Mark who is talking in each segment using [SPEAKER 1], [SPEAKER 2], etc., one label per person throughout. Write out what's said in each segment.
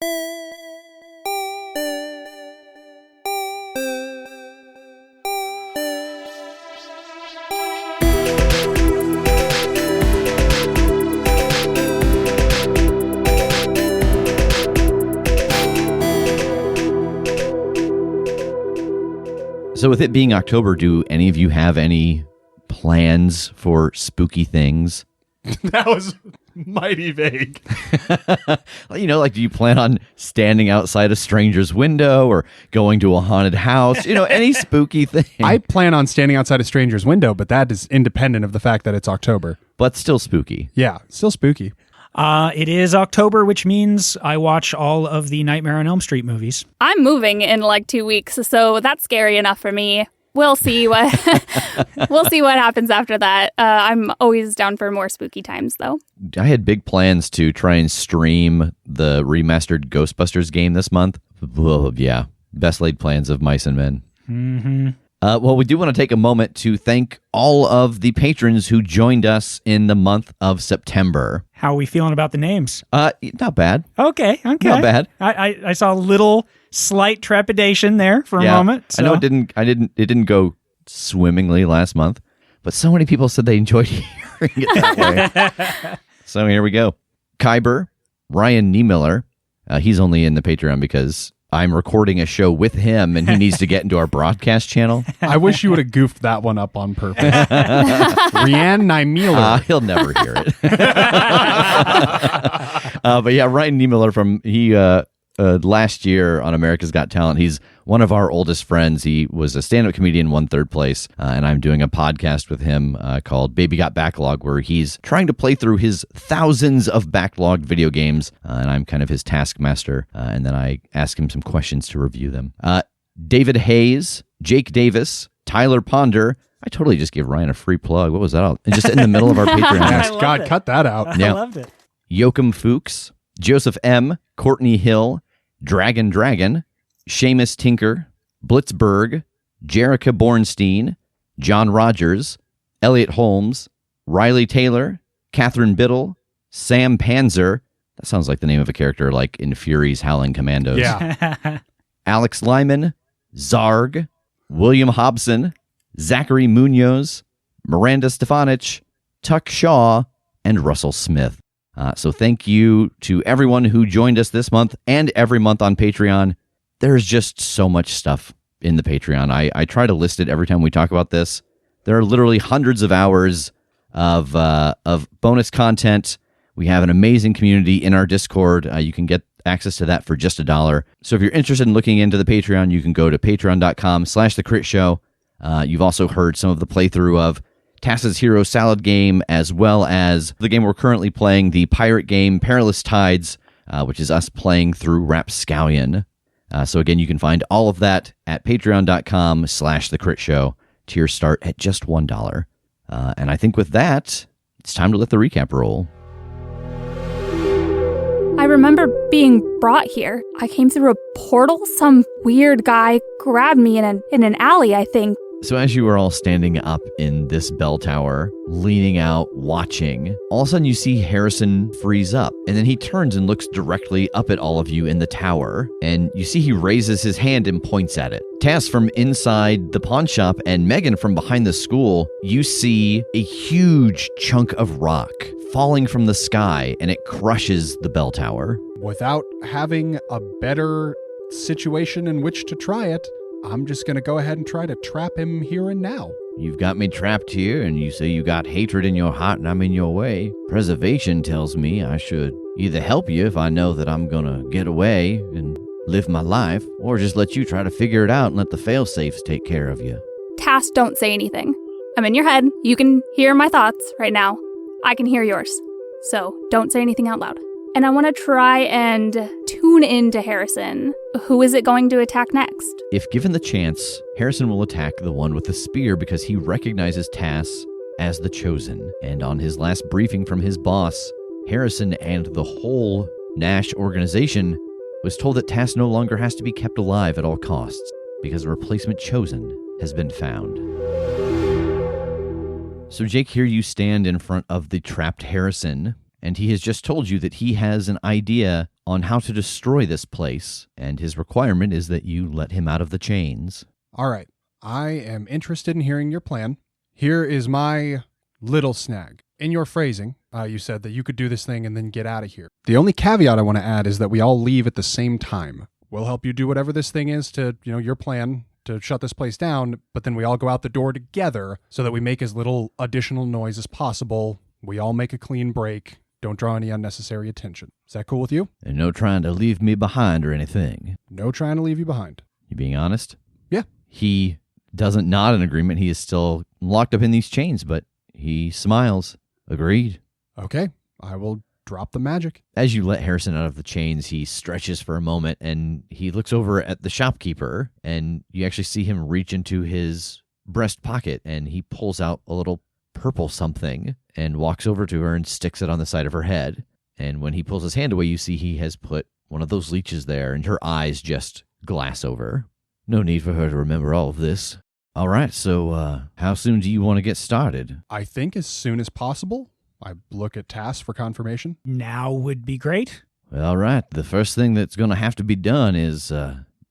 [SPEAKER 1] So with it being October, do any of you have any plans for spooky things?
[SPEAKER 2] That was mighty vague.
[SPEAKER 1] Like, do you plan on standing outside a stranger's window or going to a haunted house? Any spooky thing.
[SPEAKER 2] I plan on standing outside a stranger's window, but that is independent of the fact that it's October.
[SPEAKER 1] But still spooky.
[SPEAKER 2] Yeah, still spooky.
[SPEAKER 3] It is October, which means I watch all of the Nightmare on Elm Street movies.
[SPEAKER 4] I'm moving in like 2 weeks, so that's scary enough for me. We'll see what happens after that. I'm always down for more spooky times, though.
[SPEAKER 1] I had big plans to try and stream the remastered Ghostbusters game this month. Well, yeah, best laid plans of mice and men.
[SPEAKER 3] Mm-hmm.
[SPEAKER 1] Well, we do want to take a moment to thank all of the patrons who joined us in the month of September.
[SPEAKER 3] How are we feeling about the names?
[SPEAKER 1] Not bad.
[SPEAKER 3] Okay.
[SPEAKER 1] Not bad.
[SPEAKER 3] I saw a little slight trepidation there for a moment. So.
[SPEAKER 1] I know it didn't go swimmingly last month, but so many people said they enjoyed hearing it that way. So here we go. Kyber, Ryan Niemiller, he's only in the Patreon because I'm recording a show with him and he needs to get into our broadcast channel.
[SPEAKER 2] I wish you would have goofed that one up on purpose. Rianne Niemiller.
[SPEAKER 1] He'll never hear it. But yeah, Ryan Niemiller from last year on America's Got Talent. He's one of our oldest friends. He was a stand-up comedian, won third place, and I'm doing a podcast with him called Baby Got Backlog, where he's trying to play through his thousands of backlogged video games, and I'm kind of his taskmaster, and then I ask him some questions to review them. David Hayes, Jake Davis, Tyler Ponder. I totally just gave Ryan a free plug. What was that? Just in the middle of our Patreon.
[SPEAKER 2] God, cut that out.
[SPEAKER 3] I loved it.
[SPEAKER 1] Joachim Fuchs, Joseph M., Courtney Hill, Dragon, Seamus Tinker, Blitzberg, Jerica Bornstein, John Rogers, Elliot Holmes, Riley Taylor, Catherine Biddle, Sam Panzer. That sounds like the name of a character like in Fury's Howling Commandos.
[SPEAKER 2] Yeah.
[SPEAKER 1] Alex Lyman, Zarg, William Hobson, Zachary Munoz, Miranda Stefanich, Tuck Shaw, and Russell Smith. So thank you to everyone who joined us this month and every month on Patreon. There's just so much stuff in the Patreon. I try to list it every time we talk about this. There are literally hundreds of hours of bonus content. We have an amazing community in our Discord. You can get access to that for just $1. So if you're interested in looking into the Patreon, you can go to patreon.com/theCritShow. You've also heard some of the playthrough of Tass's Hero Salad game, as well as the game we're currently playing, the pirate game Perilous Tides, which is us playing through Rapscallion. So again, you can find all of that at patreon.com/theCritShow. Tiers start at just $1. And I think with that, it's time to let the recap roll.
[SPEAKER 4] I remember being brought here. I came through a portal. Some weird guy grabbed me in an alley, I think.
[SPEAKER 1] So as you are all standing up in this bell tower, leaning out, watching, all of a sudden you see Harrison freeze up. And then he turns and looks directly up at all of you in the tower. And you see he raises his hand and points at it. Tass from inside the pawn shop and Megan from behind the school, you see a huge chunk of rock falling from the sky, and it crushes the bell tower.
[SPEAKER 2] Without having a better situation in which to try it, I'm just going to go ahead and try to trap him here and now.
[SPEAKER 1] You've got me trapped here, and you say you got hatred in your heart and I'm in your way. Preservation tells me I should either help you if I know that I'm going to get away and live my life, or just let you try to figure it out and let the fail-safes take care of you.
[SPEAKER 4] Tass, don't say anything. I'm in your head. You can hear my thoughts right now. I can hear yours. So don't say anything out loud. And I want to try and tune into Harrison. Who is it going to attack next?
[SPEAKER 1] If given the chance, Harrison will attack the one with the spear because he recognizes Tass as the Chosen. And on his last briefing from his boss, Harrison and the whole Nash organization was told that Tass no longer has to be kept alive at all costs because a replacement Chosen has been found. So Jake, here you stand in front of the trapped Harrison. and he has just told you that he has an idea on how to destroy this place, and his requirement is that you let him out of the chains.
[SPEAKER 2] All right. I am interested in hearing your plan. Here is my little snag. In your phrasing, you said that you could do this thing and then get out of here. The only caveat I want to add is that we all leave at the same time. We'll help you do whatever this thing is to, your plan to shut this place down, but then we all go out the door together so that we make as little additional noise as possible. We all make a clean break. Don't draw any unnecessary attention. Is that cool with you?
[SPEAKER 1] And no trying to leave me behind or anything.
[SPEAKER 2] No trying to leave you behind.
[SPEAKER 1] You being honest?
[SPEAKER 2] Yeah.
[SPEAKER 1] He doesn't nod in agreement. He is still locked up in these chains, but he smiles. Agreed.
[SPEAKER 2] Okay, I will drop the magic.
[SPEAKER 1] As you let Harrison out of the chains, he stretches for a moment, and he looks over at the shopkeeper, and you actually see him reach into his breast pocket, and he pulls out a little purple something and walks over to her and sticks it on the side of her head. And when he pulls his hand away, you see he has put one of those leeches there, and her eyes just glass over. No need for her to remember all of this. All right, so how soon do you want to get started?
[SPEAKER 2] I think as soon as possible. I look at Tass for confirmation.
[SPEAKER 3] Now would be great.
[SPEAKER 1] All right, the first thing that's going to have to be done is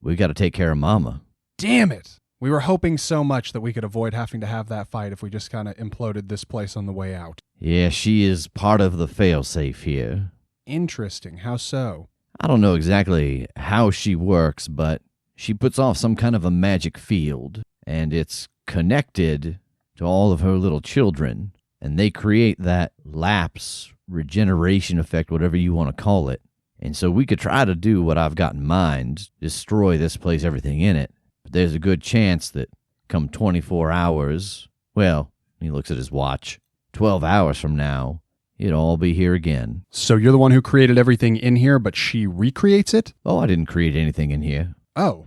[SPEAKER 1] we got to take care of Mama.
[SPEAKER 2] Damn it! We were hoping so much that we could avoid having to have that fight if we just kind of imploded this place on the way out.
[SPEAKER 1] Yeah, she is part of the failsafe here.
[SPEAKER 2] Interesting. How so?
[SPEAKER 1] I don't know exactly how she works, but she puts off some kind of a magic field, and it's connected to all of her little children, and they create that lapse, regeneration effect, whatever you want to call it. And so we could try to do what I've got in mind, destroy this place, everything in it. But there's a good chance that come 24 hours, well, he looks at his watch, 12 hours from now, it'll all be here again.
[SPEAKER 2] So you're the one who created everything in here, but she recreates it?
[SPEAKER 1] Oh, I didn't create anything in here.
[SPEAKER 2] Oh,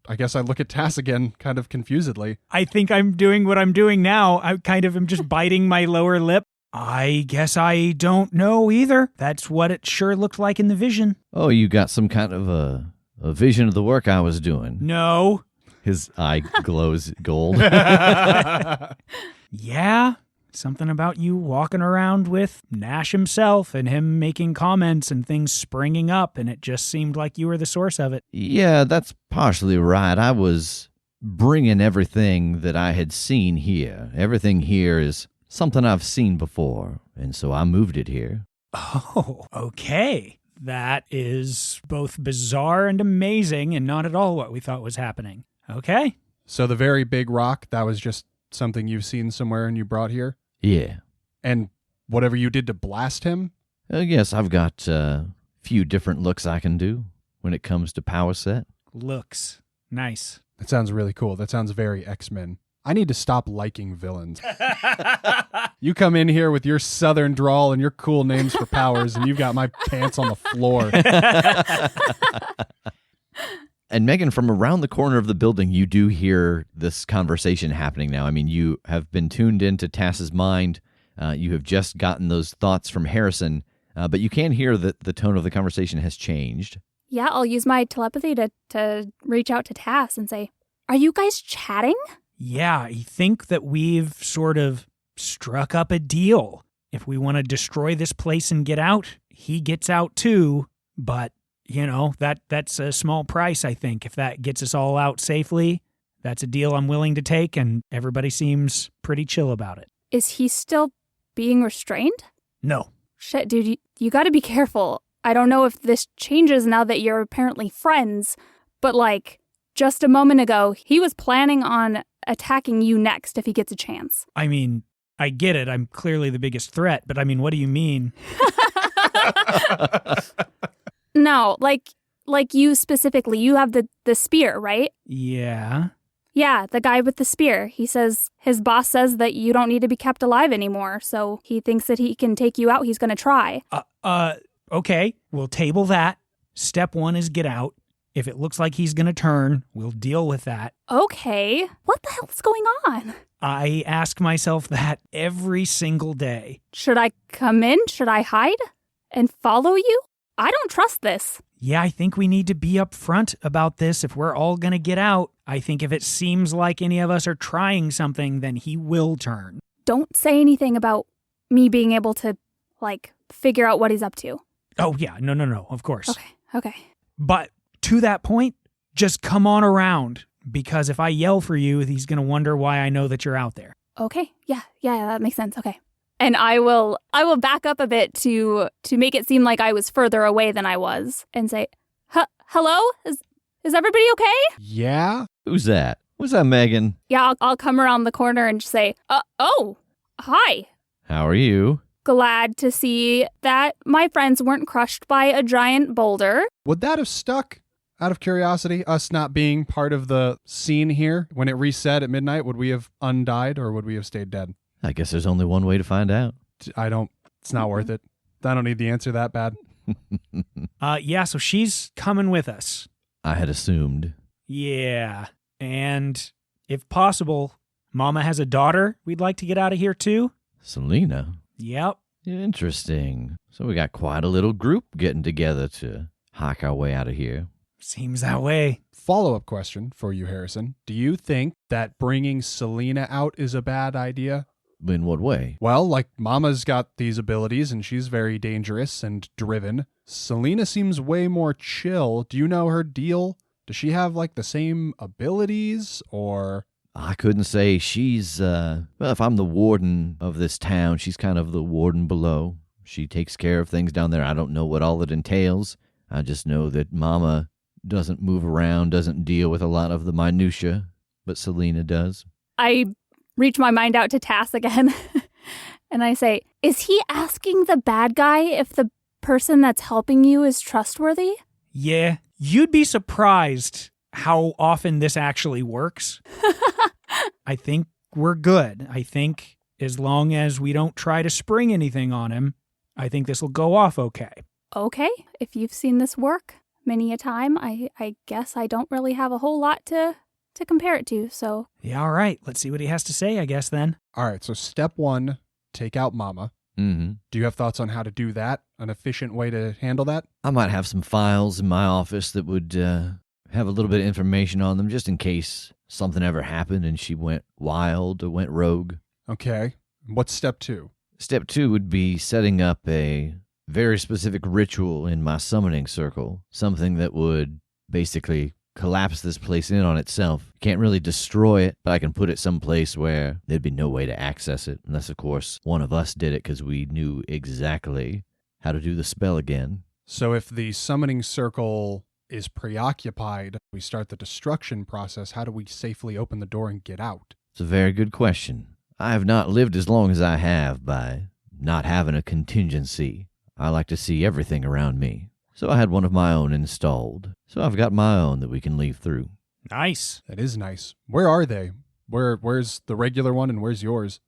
[SPEAKER 2] I guess I look at Tass again, kind of confusedly.
[SPEAKER 3] I think I'm doing what I'm doing now. I kind of am just biting my lower lip. I guess I don't know either. That's what it sure looked like in the vision.
[SPEAKER 1] Oh, you got some kind of a vision of the work I was doing.
[SPEAKER 3] No.
[SPEAKER 1] His eye glows gold.
[SPEAKER 3] Yeah. Something about you walking around with Nash himself and him making comments and things springing up, and it just seemed like you were the source of it.
[SPEAKER 1] Yeah, that's partially right. I was bringing everything that I had seen here. Everything here is something I've seen before, and so I moved it here.
[SPEAKER 3] Oh, okay. That is both bizarre and amazing and not at all what we thought was happening. Okay.
[SPEAKER 2] So the very big rock, that was just something you've seen somewhere and you brought here?
[SPEAKER 1] Yeah.
[SPEAKER 2] And whatever you did to blast him?
[SPEAKER 1] Yes, I've got a few different looks I can do when it comes to power set.
[SPEAKER 3] Looks. Nice.
[SPEAKER 2] That sounds really cool. That sounds very X-Men. I need to stop liking villains. You come in here with your southern drawl and your cool names for powers, and you've got my pants on the floor.
[SPEAKER 1] And Megan, from around the corner of the building, you do hear this conversation happening now. I mean, you have been tuned into Tass's mind. You have just gotten those thoughts from Harrison, but you can hear that the tone of the conversation has changed.
[SPEAKER 4] Yeah, I'll use my telepathy to reach out to Tass and say, "Are you guys chatting?"
[SPEAKER 3] Yeah, I think that we've sort of struck up a deal. If we want to destroy this place and get out, he gets out too, but that's a small price, I think. If that gets us all out safely, that's a deal I'm willing to take, and everybody seems pretty chill about it.
[SPEAKER 4] Is he still being restrained?
[SPEAKER 3] No.
[SPEAKER 4] Shit, dude, you gotta be careful. I don't know if this changes now that you're apparently friends, but just a moment ago, he was planning on attacking you next if he gets a chance.
[SPEAKER 3] I mean, I get it. I'm clearly the biggest threat, but I mean, what do you mean?
[SPEAKER 4] No, like you specifically, you have the spear, right?
[SPEAKER 3] Yeah.
[SPEAKER 4] Yeah, the guy with the spear. He says his boss says that you don't need to be kept alive anymore, so he thinks that he can take you out. He's going to try.
[SPEAKER 3] Okay, we'll table that. Step 1 is get out. If it looks like he's going to turn, we'll deal with that.
[SPEAKER 4] Okay, what the hell's going on?
[SPEAKER 3] I ask myself that every single day.
[SPEAKER 4] Should I come in? Should I hide and follow you? I don't trust this.
[SPEAKER 3] Yeah, I think we need to be upfront about this if we're all going to get out. I think if it seems like any of us are trying something, then he will turn.
[SPEAKER 4] Don't say anything about me being able to like, figure out what he's up to.
[SPEAKER 3] Oh, yeah. No, of course.
[SPEAKER 4] Okay.
[SPEAKER 3] But to that point, just come on around, because if I yell for you, he's going to wonder why I know that you're out there.
[SPEAKER 4] Okay. Yeah, that makes sense. Okay. And I will back up a bit to make it seem like I was further away than I was and say, hello? Is everybody okay?
[SPEAKER 2] Yeah?
[SPEAKER 1] Who's that? Was that Megan?
[SPEAKER 4] Yeah, I'll come around the corner and just say, oh, hi.
[SPEAKER 1] How are you?
[SPEAKER 4] Glad to see that my friends weren't crushed by a giant boulder.
[SPEAKER 2] Would that have stuck? Out of curiosity, us not being part of the scene here, when it reset at midnight, would we have undied or would we have stayed dead?
[SPEAKER 1] I guess there's only one way to find out.
[SPEAKER 2] It's not worth it. I don't need the answer that bad.
[SPEAKER 3] Yeah, so she's coming with us.
[SPEAKER 1] I had assumed.
[SPEAKER 3] Yeah, and if possible, Mama has a daughter we'd like to get out of here too.
[SPEAKER 1] Selena?
[SPEAKER 3] Yep.
[SPEAKER 1] Interesting. So we got quite a little group getting together to hike our way out of here.
[SPEAKER 3] Seems that way.
[SPEAKER 2] Follow-up question for you, Harrison. Do you think that bringing Selena out is a bad idea?
[SPEAKER 1] In what way?
[SPEAKER 2] Well, like, Mama's got these abilities and she's very dangerous and driven. Selena seems way more chill. Do you know her deal? Does she have, like, the same abilities, or...
[SPEAKER 1] I couldn't say. She's, well, if I'm the warden of this town, she's kind of the warden below. She takes care of things down there. I don't know what all it entails. I just know that Mama doesn't move around, doesn't deal with a lot of the minutia, but Selena does.
[SPEAKER 4] I reach my mind out to Tass again, and I say, is he asking the bad guy if the person that's helping you is trustworthy?
[SPEAKER 3] Yeah, you'd be surprised how often this actually works. I think we're good. I think as long as we don't try to spring anything on him, I think this will go off okay.
[SPEAKER 4] Okay, if you've seen this work many a time, I guess I don't really have a whole lot to compare it to, so...
[SPEAKER 3] Yeah, all right. Let's see what he has to say, I guess, then.
[SPEAKER 2] All right, so step one, take out Mama.
[SPEAKER 1] Mm-hmm.
[SPEAKER 2] Do you have thoughts on how to do that? An efficient way to handle that?
[SPEAKER 1] I might have some files in my office that would have a little bit of information on them, just in case something ever happened and she went wild or went rogue.
[SPEAKER 2] Okay. What's step two?
[SPEAKER 1] Step 2 would be setting up a very specific ritual in my summoning circle, something that would basically collapse this place in on itself. Can't really destroy it, but I can put it someplace where there'd be no way to access it, unless, of course, one of us did it because we knew exactly how to do the spell again.
[SPEAKER 2] So if the summoning circle is preoccupied, we start the destruction process. How do we safely open the door and get out?
[SPEAKER 1] It's a very good question. I have not lived as long as I have by not having a contingency. I like to see everything around me. So I had one of my own installed. So I've got my own that we can leave through.
[SPEAKER 3] Nice.
[SPEAKER 2] That is nice. Where are they? Where's the regular one and where's yours?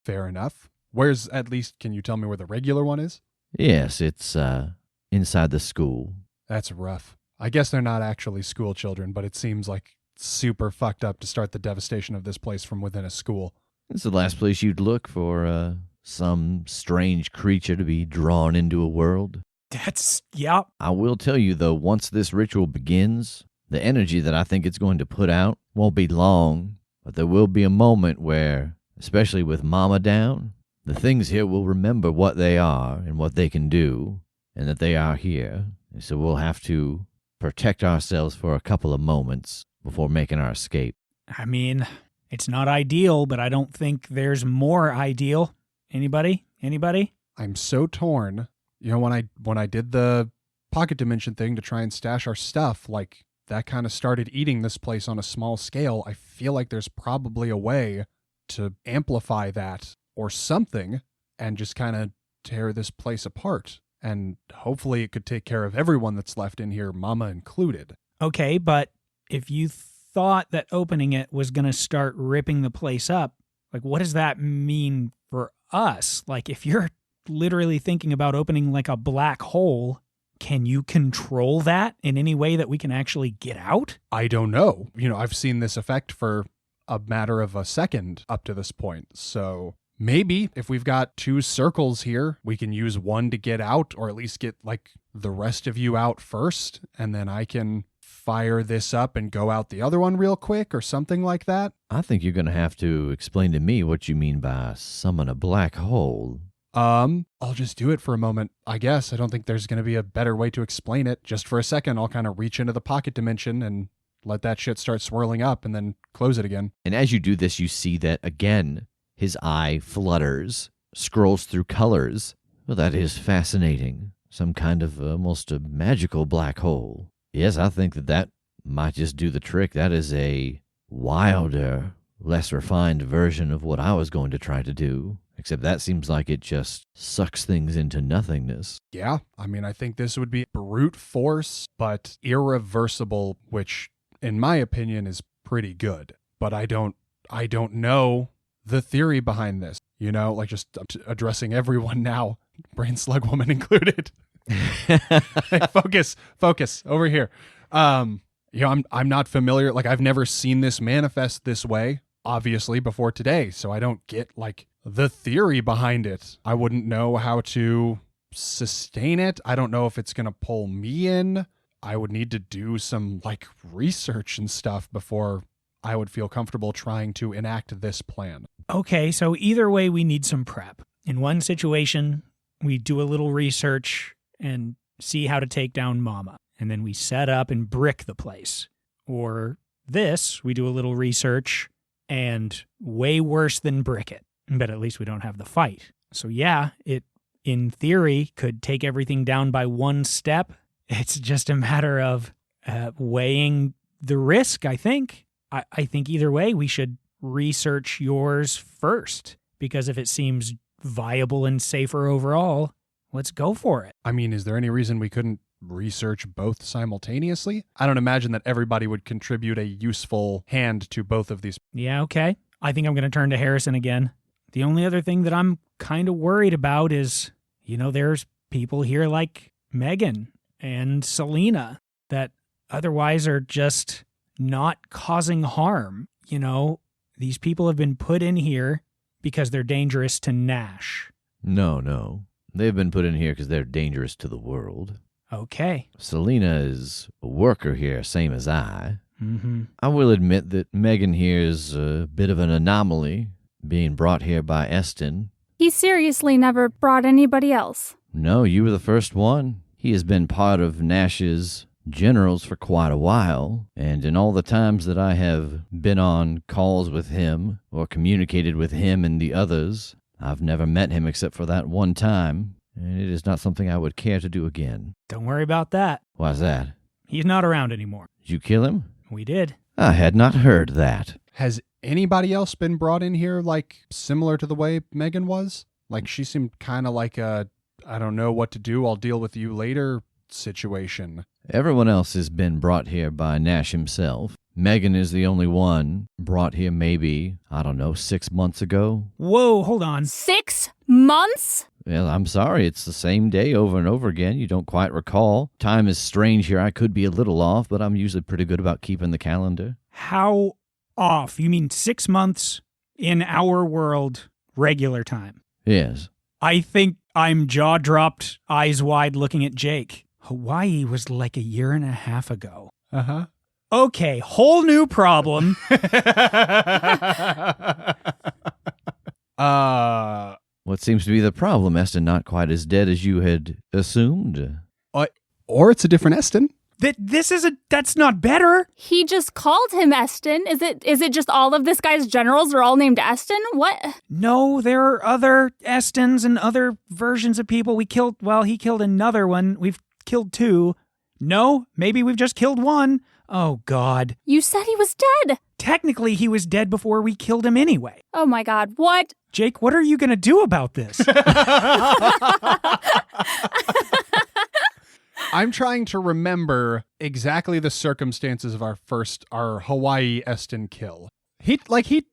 [SPEAKER 2] Fair enough. Where's, at least, can you tell me where the regular one is?
[SPEAKER 1] Yes, it's inside the school.
[SPEAKER 2] That's rough. I guess they're not actually school children, but it seems like super fucked up to start the devastation of this place from within a school.
[SPEAKER 1] It's the last place you'd look for some strange creature to be drawn into a world.
[SPEAKER 3] Yeah.
[SPEAKER 1] I will tell you, though, once this ritual begins, the energy that I think it's going to put out won't be long, but there will be a moment where, especially with Mama down, the things here will remember what they are and what they can do, and that they are here. And so we'll have to protect ourselves for a couple of moments before making our escape.
[SPEAKER 3] I mean, it's not ideal, but I don't think there's more ideal. Anybody?
[SPEAKER 2] I'm so torn. You know, when I did the pocket dimension thing to try and stash our stuff, like, that kind of started eating this place on a small scale. I feel like there's probably a way to amplify that or something and just kind of tear this place apart. And hopefully it could take care of everyone that's left in here, Mama included.
[SPEAKER 3] Okay, but if you thought that opening it was going to start ripping the place up, like, what does that mean for us? Like, if you're literally thinking about opening like a black hole, can you control that in any way that we can actually get out?
[SPEAKER 2] I don't know. You know, I've seen this effect for a matter of a second up to this point. So maybe if we've got 2 circles here, we can use one to get out, or at least get like the rest of you out first, and then I can fire this up and go out the other one real quick or something like that.
[SPEAKER 1] I think you're going to have to explain to me what you mean by summon a black hole.
[SPEAKER 2] I'll just do it for a moment, I guess. I don't think there's going to be a better way to explain it. Just for a second, I'll kind of reach into the pocket dimension and let that shit start swirling up and then close it again.
[SPEAKER 1] And as you do this, you see that, again, his eye flutters, scrolls through colors. Well, that is fascinating. Some kind of almost a magical black hole. Yes, I think that might just do the trick. That is a wilder, less refined version of what I was going to try to do. Except that seems like it just sucks things into nothingness.
[SPEAKER 2] Yeah, I mean, I think this would be brute force, but irreversible, which, in my opinion, is pretty good. But I don't know the theory behind this. You know, like just addressing everyone now, Brain Slug Woman included. Hey, focus over here. I'm not familiar. Like, I've never seen this manifest this way, obviously, before today. So I don't get like the theory behind it. I wouldn't know how to sustain it. I don't know if it's going to pull me in. I would need to do some like research and stuff before I would feel comfortable trying to enact this plan.
[SPEAKER 3] Okay, so either way, we need some prep. In one situation, we do a little research and see how to take down Mama, and then we set up and brick the place. Or this, we do a little research and way worse than brick it, but at least we don't have the fight. So yeah, it, in theory, could take everything down by one step. It's just a matter of weighing the risk, I think. I think either way, we should research yours first, because if it seems viable and safer overall, let's go for it.
[SPEAKER 2] I mean, is there any reason we couldn't research both simultaneously? I don't imagine that everybody would contribute a useful hand to both of these.
[SPEAKER 3] Yeah, okay. I think I'm going to turn to Harrison again. The only other thing that I'm kind of worried about is, there's people here like Megan and Selena that otherwise are just not causing harm. These people have been put in here because they're dangerous to Nash.
[SPEAKER 1] No. They've been put in here because they're dangerous to the world.
[SPEAKER 3] Okay.
[SPEAKER 1] Selena is a worker here, same as I.
[SPEAKER 3] Mm-hmm.
[SPEAKER 1] I will admit that Megan here is a bit of an anomaly, being brought here by Eston.
[SPEAKER 4] He seriously never brought anybody else.
[SPEAKER 1] No, you were the first one. He has been part of Nash's generals for quite a while, and in all the times that I have been on calls with him or communicated with him and the others, I've never met him except for that one time, and it is not something I would care to do again.
[SPEAKER 3] Don't worry about that.
[SPEAKER 1] Why's that?
[SPEAKER 3] He's not around anymore.
[SPEAKER 1] Did you kill him?
[SPEAKER 3] We did.
[SPEAKER 1] I had not heard that.
[SPEAKER 2] Has anybody else been brought in here, like, similar to the way Megan was? Like, she seemed kind of like a, I don't know what to do, I'll deal with you later situation.
[SPEAKER 1] Everyone else has been brought here by Nash himself. Megan is the only one brought here maybe, 6 months ago.
[SPEAKER 3] Whoa, hold on.
[SPEAKER 4] 6 months?
[SPEAKER 1] Well, I'm sorry, it's the same day over and over again. You don't quite recall. Time is strange here. I could be a little off, but I'm usually pretty good about keeping the calendar.
[SPEAKER 3] How off? You mean 6 months in our world, regular time?
[SPEAKER 1] Yes.
[SPEAKER 3] I think I'm jaw-dropped, eyes wide looking at Jake. Hawaii was like a year and a half ago.
[SPEAKER 2] Uh-huh.
[SPEAKER 3] Okay, whole new problem.
[SPEAKER 1] What seems to be the problem, Eston? Not quite as dead as you had assumed.
[SPEAKER 2] Or it's a different Eston.
[SPEAKER 3] That's not better.
[SPEAKER 4] He just called him Eston. Is it just all of this guy's generals are all named Eston? What?
[SPEAKER 3] No, there are other Estons and other versions of people. He killed another one. We've killed 2. No, maybe we've just killed 1. Oh, God.
[SPEAKER 4] You said he was dead.
[SPEAKER 3] Technically, he was dead before we killed him anyway.
[SPEAKER 4] Oh, my God. What?
[SPEAKER 3] Jake, what are you going to do about this?
[SPEAKER 2] I'm trying to remember exactly the circumstances of our Hawaii Eston kill. He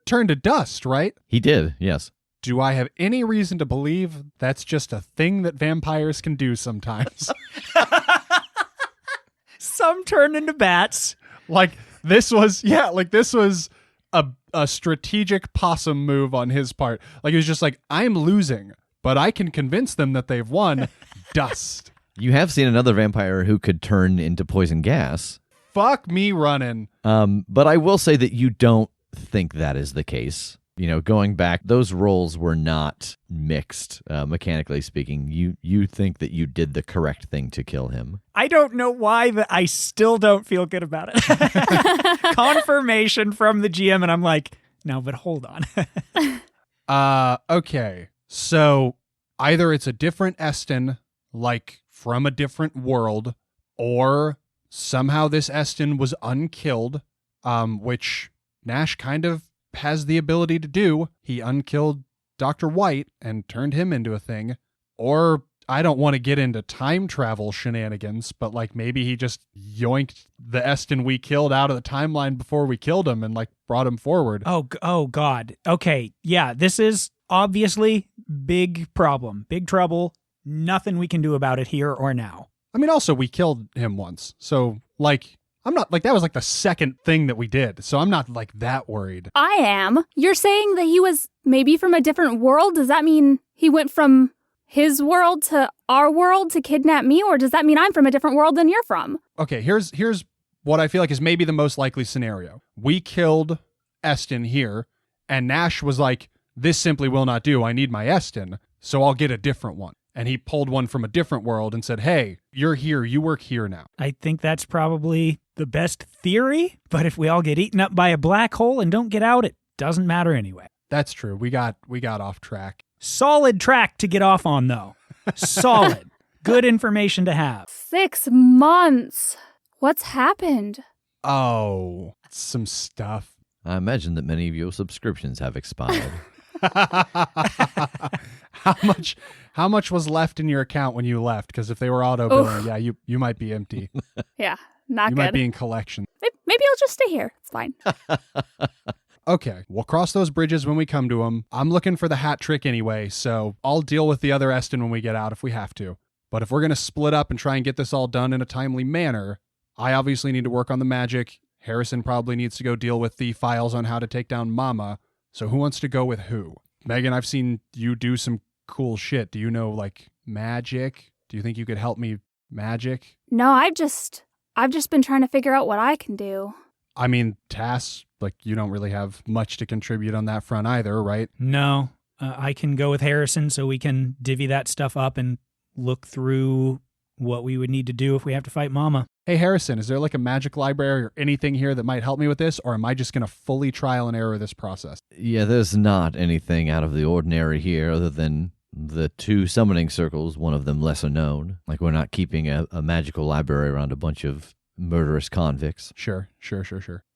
[SPEAKER 2] turned to dust, right?
[SPEAKER 1] He did, yes.
[SPEAKER 2] Do I have any reason to believe that's just a thing that vampires can do sometimes?
[SPEAKER 3] Some turn into bats.
[SPEAKER 2] This was a strategic possum move on his part. Like, it was just like, I'm losing, but I can convince them that they've won. Dust.
[SPEAKER 1] You have seen another vampire who could turn into poison gas.
[SPEAKER 2] Fuck me running.
[SPEAKER 1] But I will say that you don't think that is the case. going back, those rolls were not mixed, mechanically speaking. You think that you did the correct thing to kill him.
[SPEAKER 3] I don't know why, but I still don't feel good about it. Confirmation from the GM, and I'm like, no, but hold on.
[SPEAKER 2] Okay. So either it's a different Eston, like from a different world, or somehow this Eston was unkilled, which Nash kind of has the ability to do. He unkilled Dr. White and turned him into a thing. Or I don't want to get into time travel shenanigans, but like maybe he just yoinked the Eston we killed out of the timeline before we killed him and like brought him forward.
[SPEAKER 3] Oh God. Okay. Yeah, this is obviously big problem, big trouble. Nothing we can do about it here or now.
[SPEAKER 2] I mean, also we killed him once. So like, I'm not like, that was like the second thing that we did. So I'm not like that worried.
[SPEAKER 4] I am. You're saying that he was maybe from a different world? Does that mean he went from his world to our world to kidnap me? Or does that mean I'm from a different world than you're from?
[SPEAKER 2] Okay, here's what I feel like is maybe the most likely scenario. We killed Eston here, and Nash was like, this simply will not do. I need my Eston, so I'll get a different one. And he pulled one from a different world and said, hey, you're here. You work here now.
[SPEAKER 3] I think that's probably the best theory, but if we all get eaten up by a black hole and don't get out, it doesn't matter anyway.
[SPEAKER 2] That's true. We got off track.
[SPEAKER 3] Solid track to get off on, though. Solid. Good information to have.
[SPEAKER 4] 6 months. What's happened?
[SPEAKER 2] Oh, some stuff.
[SPEAKER 1] I imagine that many of your subscriptions have expired.
[SPEAKER 2] How much was left in your account when you left? Because if they were auto billing, yeah, you might be empty.
[SPEAKER 4] Yeah, not
[SPEAKER 2] you
[SPEAKER 4] good.
[SPEAKER 2] might be in collection.
[SPEAKER 4] Maybe I'll just stay here. It's fine.
[SPEAKER 2] Okay, we'll cross those bridges when we come to them. I'm looking for the hat trick anyway, so I'll deal with the other Eston when we get out if we have to. But if we're going to split up and try and get this all done in a timely manner, I obviously need to work on the magic. Harrison probably needs to go deal with the files on how to take down Mama. So who wants to go with who? Megan, I've seen you do some cool shit. Do you know, like, magic? Do you think you could help me magic?
[SPEAKER 4] No, I've just been trying to figure out what I can do.
[SPEAKER 2] I mean, Tass, like, you don't really have much to contribute on that front either, right?
[SPEAKER 3] No, I can go with Harrison so we can divvy that stuff up and look through what we would need to do if we have to fight Mama.
[SPEAKER 2] Hey, Harrison, is there like a magic library or anything here that might help me with this, or am I just going to fully trial and error this process?
[SPEAKER 1] Yeah, there's not anything out of the ordinary here other than the 2 summoning circles, one of them lesser known. Like, we're not keeping a magical library around a bunch of murderous convicts.
[SPEAKER 2] Sure.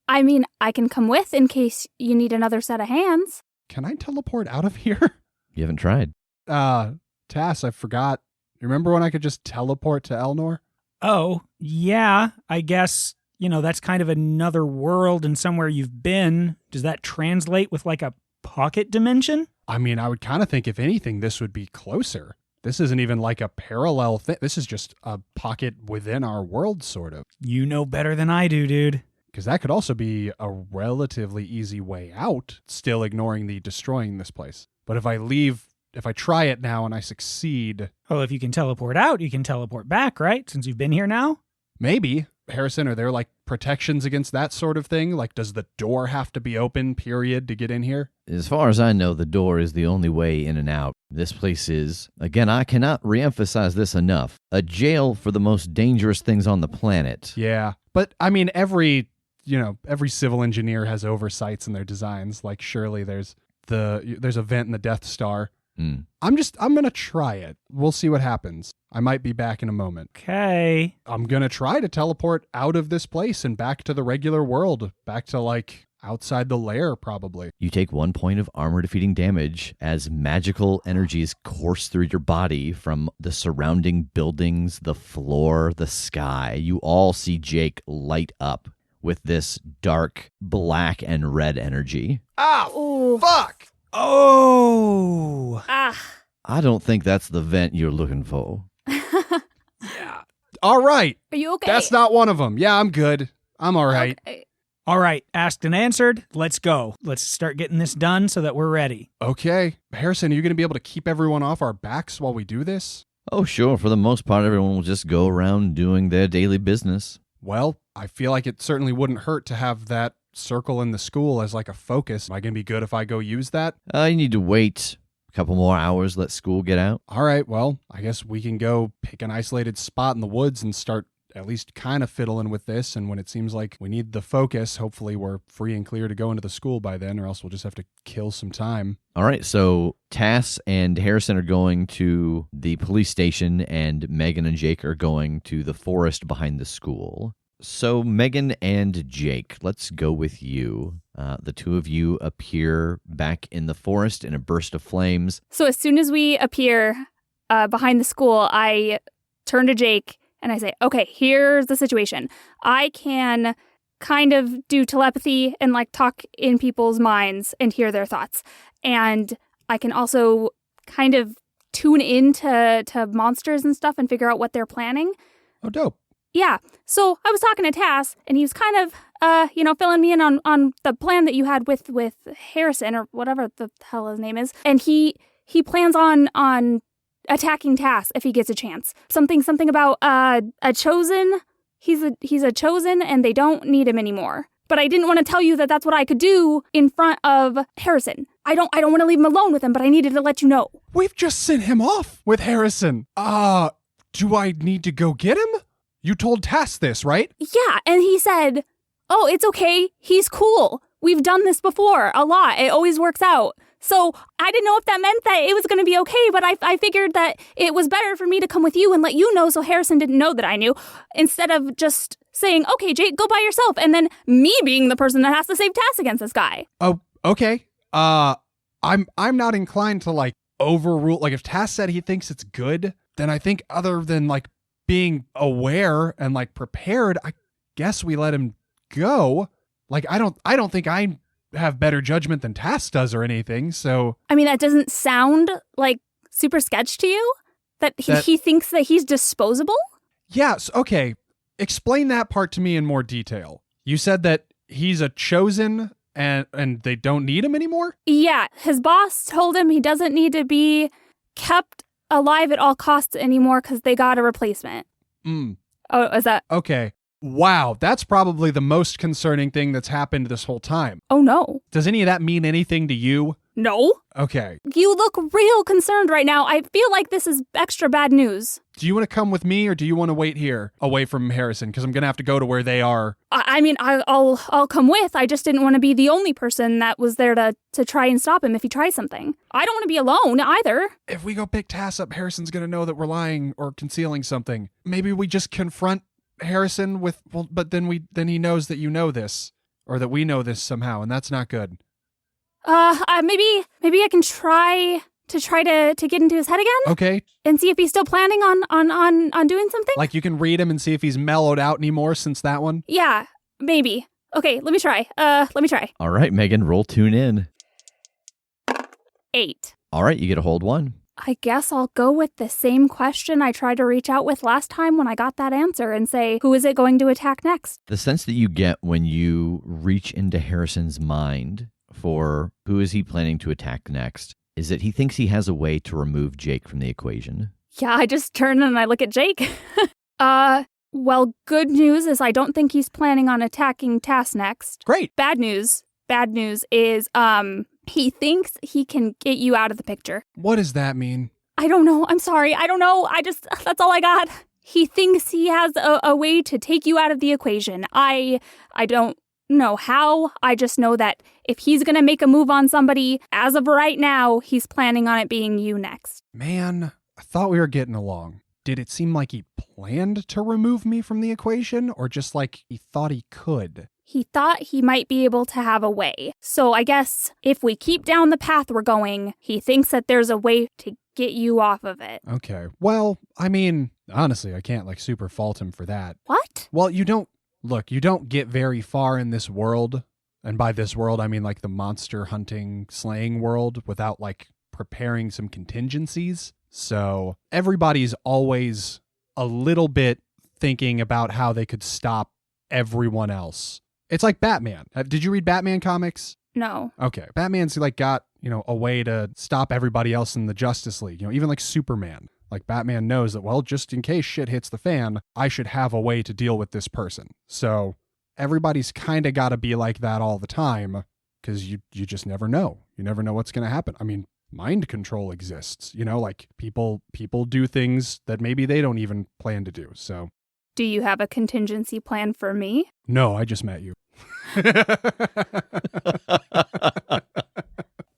[SPEAKER 4] I mean, I can come with in case you need another set of hands.
[SPEAKER 2] Can I teleport out of here?
[SPEAKER 1] You haven't tried.
[SPEAKER 2] Tass, I forgot. You remember when I could just teleport to Elnor?
[SPEAKER 3] Oh, yeah, I guess, that's kind of another world and somewhere you've been. Does that translate with like a pocket dimension?
[SPEAKER 2] I mean, I would kind of think if anything, this would be closer. This isn't even like a parallel thing. This is just a pocket within our world, sort of.
[SPEAKER 3] You know better than I do, dude.
[SPEAKER 2] Because that could also be a relatively easy way out, still ignoring the destroying this place. But if I try it now and I succeed...
[SPEAKER 3] Well, if you can teleport out, you can teleport back, right? Since you've been here now?
[SPEAKER 2] Maybe. Harrison, are there like protections against that sort of thing? Like, does the door have to be open, period, to get in here?
[SPEAKER 1] As far as I know, the door is the only way in and out. This place is, again, I cannot reemphasize this enough, a jail for the most dangerous things on the planet.
[SPEAKER 2] Yeah. But, I mean, every civil engineer has oversights in their designs. Like, surely there's a vent in the Death Star. I'm going to try it. We'll see what happens. I might be back in a moment.
[SPEAKER 3] Okay.
[SPEAKER 2] I'm going to try to teleport out of this place and back to the regular world. Back to, like, outside the lair, probably.
[SPEAKER 1] You take 1 point of armor-defeating damage as magical energies course through your body from the surrounding buildings, the floor, the sky. You all see Jake light up with this dark black and red energy.
[SPEAKER 2] Ah, fuck!
[SPEAKER 3] Oh!
[SPEAKER 1] I don't think that's the vent you're looking for.
[SPEAKER 3] Yeah.
[SPEAKER 2] All right.
[SPEAKER 4] Are you okay?
[SPEAKER 2] That's not one of them. Yeah, I'm good. I'm all right.
[SPEAKER 4] Okay.
[SPEAKER 3] All right, asked and answered. Let's go. Let's start getting this done so that we're ready.
[SPEAKER 2] Okay. Harrison, are you going to be able to keep everyone off our backs while we do this?
[SPEAKER 1] Oh, sure. For the most part, everyone will just go around doing their daily business.
[SPEAKER 2] Well, I feel like it certainly wouldn't hurt to have that circle in the school as like a focus. Am I going to be good if I go use that?
[SPEAKER 1] You need to wait a couple more hours, let school get out.
[SPEAKER 2] All right, well, I guess we can go pick an isolated spot in the woods and start at least kind of fiddling with this. And when it seems like we need the focus, hopefully we're free and clear to go into the school by then, or else we'll just have to kill some time.
[SPEAKER 1] All right, so Tass and Harrison are going to the police station, and Megan and Jake are going to the forest behind the school. So Megan and Jake, let's go with you. The two of you appear back in the forest in a burst of flames.
[SPEAKER 4] So as soon as we appear behind the school, I turn to Jake and I say, okay, here's the situation. I can kind of do telepathy and like talk in people's minds and hear their thoughts. And I can also kind of tune into monsters and stuff and figure out what they're planning.
[SPEAKER 2] Oh, dope.
[SPEAKER 4] Yeah. So I was talking to Tass, and he was kind of, filling me in on the plan that you had with Harrison, or whatever the hell his name is. And he plans on attacking Tass if he gets a chance. Something about a chosen. He's a chosen, and they don't need him anymore. But I didn't want to tell you that that's what I could do in front of Harrison. I don't want to leave him alone with him, but I needed to let you know.
[SPEAKER 2] We've just sent him off with Harrison. Do I need to go get him? You told Tass this, right?
[SPEAKER 4] Yeah, and he said, oh, it's okay. He's cool. We've done this before a lot. It always works out. So I didn't know if that meant that it was going to be okay, but I figured that it was better for me to come with you and let you know so Harrison didn't know that I knew, instead of just saying, okay, Jake, go by yourself, and then me being the person that has to save Tass against this guy.
[SPEAKER 2] Oh, okay. I'm not inclined to like overrule. Like if Tass said he thinks it's good, then I think other than like being aware and like prepared, I guess we let him go. Like I don't think I have better judgment than Tass does or anything. So
[SPEAKER 4] I mean, that doesn't sound like super sketch to you? That he thinks that he's disposable?
[SPEAKER 2] Yes. Okay. Explain that part to me in more detail. You said that he's a chosen and they don't need him anymore?
[SPEAKER 4] Yeah. His boss told him he doesn't need to be kept alive at all costs anymore because they got a replacement. Oh, is that?
[SPEAKER 2] Okay. Wow. That's probably the most concerning thing that's happened this whole time.
[SPEAKER 4] Oh, no.
[SPEAKER 2] Does any of that mean anything to you?
[SPEAKER 4] No.
[SPEAKER 2] Okay.
[SPEAKER 4] You look real concerned right now. I feel like this is extra bad news.
[SPEAKER 2] Do you want to come with me or do you want to wait here away from Harrison? Because I'm going to have to go to where they are.
[SPEAKER 4] I mean, I'll come with. I just didn't want to be the only person that was there to try and stop him if he tries something. I don't want to be alone either.
[SPEAKER 2] If we go pick Tass up, Harrison's going to know that we're lying or concealing something. Maybe we just confront Harrison with, well, but then he knows that you know this, or that we know this somehow, and that's not good.
[SPEAKER 4] Maybe I can try to get into his head again.
[SPEAKER 2] Okay.
[SPEAKER 4] And see if he's still planning on doing something.
[SPEAKER 2] Like you can read him and see if he's mellowed out anymore since that one?
[SPEAKER 4] Yeah, maybe. Okay, let me try.
[SPEAKER 1] All right, Megan, roll tune in.
[SPEAKER 4] 8.
[SPEAKER 1] All right, you get a hold 1.
[SPEAKER 4] I guess I'll go with the same question I tried to reach out with last time when I got that answer and say, who is it going to attack next?
[SPEAKER 1] The sense that you get when you reach into Harrison's mind for who is he planning to attack next is that he thinks he has a way to remove Jake from the equation.
[SPEAKER 4] Yeah, I just turn and I look at Jake. Well, good news is I don't think he's planning on attacking Tass next.
[SPEAKER 2] Great.
[SPEAKER 4] Bad news is, he thinks he can get you out of the picture.
[SPEAKER 2] What does that mean?
[SPEAKER 4] I don't know. I'm sorry. I don't know. That's all I got. He thinks he has a way to take you out of the equation. I don't know how. I just know that if he's going to make a move on somebody, as of right now, he's planning on it being you next.
[SPEAKER 2] Man, I thought we were getting along. Did it seem like he planned to remove me from the equation, or just like he thought he could?
[SPEAKER 4] He thought he might be able to have a way. So I guess if we keep down the path we're going, he thinks that there's a way to get you off of it.
[SPEAKER 2] Okay. Well, I mean, honestly, I can't like super fault him for that.
[SPEAKER 4] What?
[SPEAKER 2] Well, you don't get very far in this world. And by this world, I mean like the monster hunting, slaying world without like preparing some contingencies. So everybody's always a little bit thinking about how they could stop everyone else. It's like Batman. Did you read Batman comics?
[SPEAKER 4] No.
[SPEAKER 2] Okay. Batman's like got, a way to stop everybody else in the Justice League. Even like Superman. Like Batman knows that, well, just in case shit hits the fan, I should have a way to deal with this person. So everybody's kind of got to be like that all the time because you just never know. You never know what's going to happen. I mean, mind control exists, like people do things that maybe they don't even plan to do. So,
[SPEAKER 4] Do you have a contingency plan for me?
[SPEAKER 2] no, I just met you.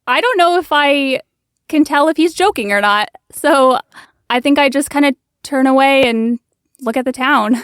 [SPEAKER 4] I don't know if I can tell if he's joking or not. So I think I just kind of turn away and look at the town.